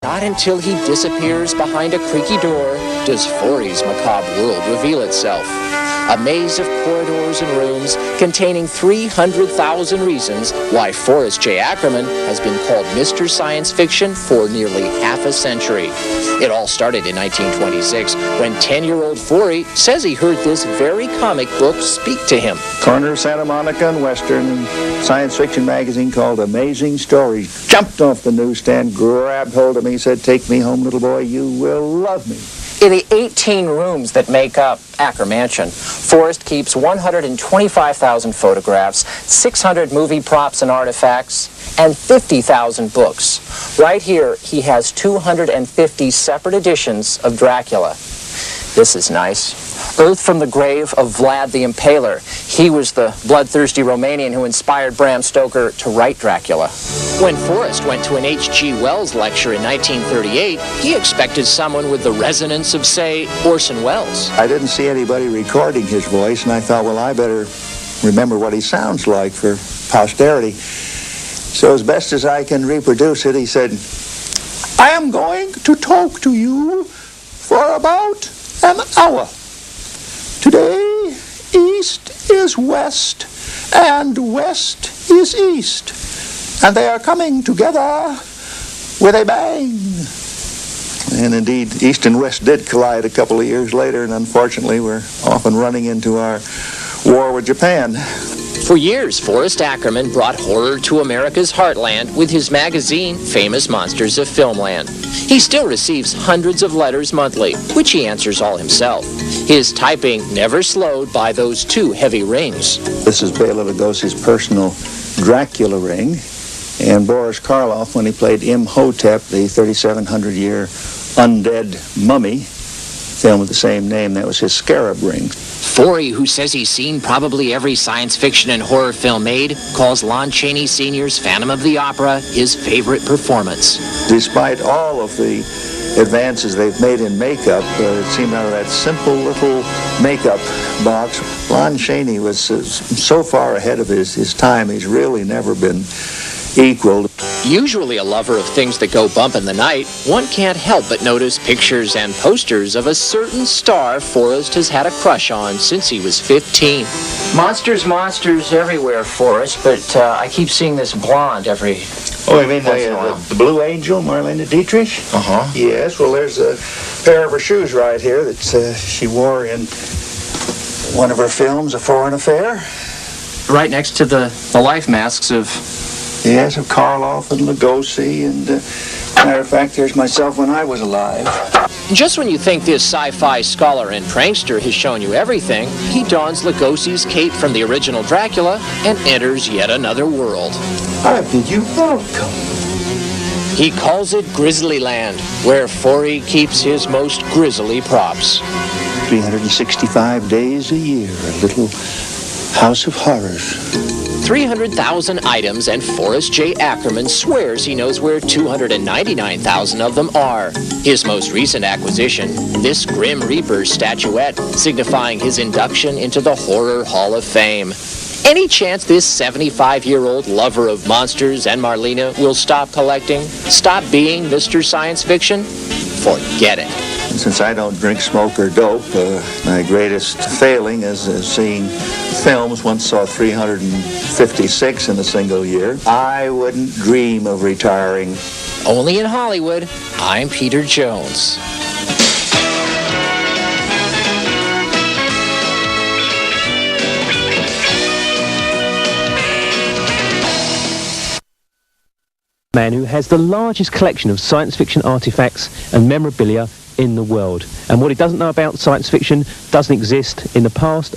Not until he disappears behind a creaky door does Forry's macabre world reveal itself. A maze of corridors and rooms containing 300,000 reasons why Forrest J. Ackerman has been called Mr. Science Fiction for nearly half a century. It all started in 1926 when 10-year-old Forry says he heard this very comic book speak to him. Corner of Santa Monica and Western, science fiction magazine called Amazing Stories. Jumped off the newsstand, grabbed hold of me, said, "Take me home, little boy, you will love me." In the 18 rooms that make up Acker Mansion, Forrest keeps 125,000 photographs, 600 movie props and artifacts, and 50,000 books. Right here, he has 250 separate editions of Dracula. This is nice. Earth from the Grave of Vlad the Impaler. He was the bloodthirsty Romanian who inspired Bram Stoker to write Dracula. When Forrest went to an H.G. Wells lecture in 1938, he expected someone with the resonance of, say, Orson Welles. I didn't see anybody recording his voice, and I thought, well, I better remember what he sounds like for posterity. So as best as I can reproduce it, he said, "I am going to talk to you for about an hour. Today, east is west, and west is east, and they are coming together with a bang." And indeed, east and west did collide a couple of years later, and unfortunately, we're often running into our war with Japan. For years, Forrest Ackerman brought horror to America's heartland with his magazine, Famous Monsters of Filmland. He still receives hundreds of letters monthly, which he answers all himself. His typing never slowed by those two heavy rings. This is Bela Lugosi's personal Dracula ring, and Boris Karloff, when he played Imhotep, the 3,700-year undead mummy, film with the same name, that was his scarab ring. Forry, who says he's seen probably every science fiction and horror film made, calls Lon Chaney Sr.'s Phantom of the Opera his favorite performance. Despite all of the advances they've made in makeup, it seemed out of that simple little makeup box, Lon Chaney was so far ahead of his time, he's really never been equaled. Usually a lover of things that go bump in the night, one can't help but notice pictures and posters of a certain star Forrest has had a crush on since he was 15. Monsters everywhere, Forrest, but I keep seeing this blonde every... Oh, you mean the Blue Angel, Marlene Dietrich? Uh-huh. Yes, well, there's a pair of her shoes right here that she wore in one of her films, A Foreign Affair. Right next to the life masks of... Yes, of Karloff and Lugosi, and matter of fact, there's myself when I was alive. Just when you think this sci-fi scholar and prankster has shown you everything, he dons Lugosi's cape from the original Dracula and enters yet another world. I bid you welcome. He calls it Grizzly Land, where Forry keeps his most grisly props. 365 days a year, a little house of horrors. 300,000 items, and Forrest J. Ackerman swears he knows where 299,000 of them are. His most recent acquisition, this Grim Reaper's statuette, signifying his induction into the Horror Hall of Fame. Any chance this 75-year-old lover of monsters and Marlena will stop collecting? Stop being Mr. Science Fiction? Forget it. And since I don't drink, smoke, or dope, my greatest failing is seeing films. Once saw 356 in a single year. I wouldn't dream of retiring. Only in Hollywood, I'm Peter Jones. Man who has the largest collection of science fiction artifacts and memorabilia in the world. And what he doesn't know about science fiction doesn't exist in the past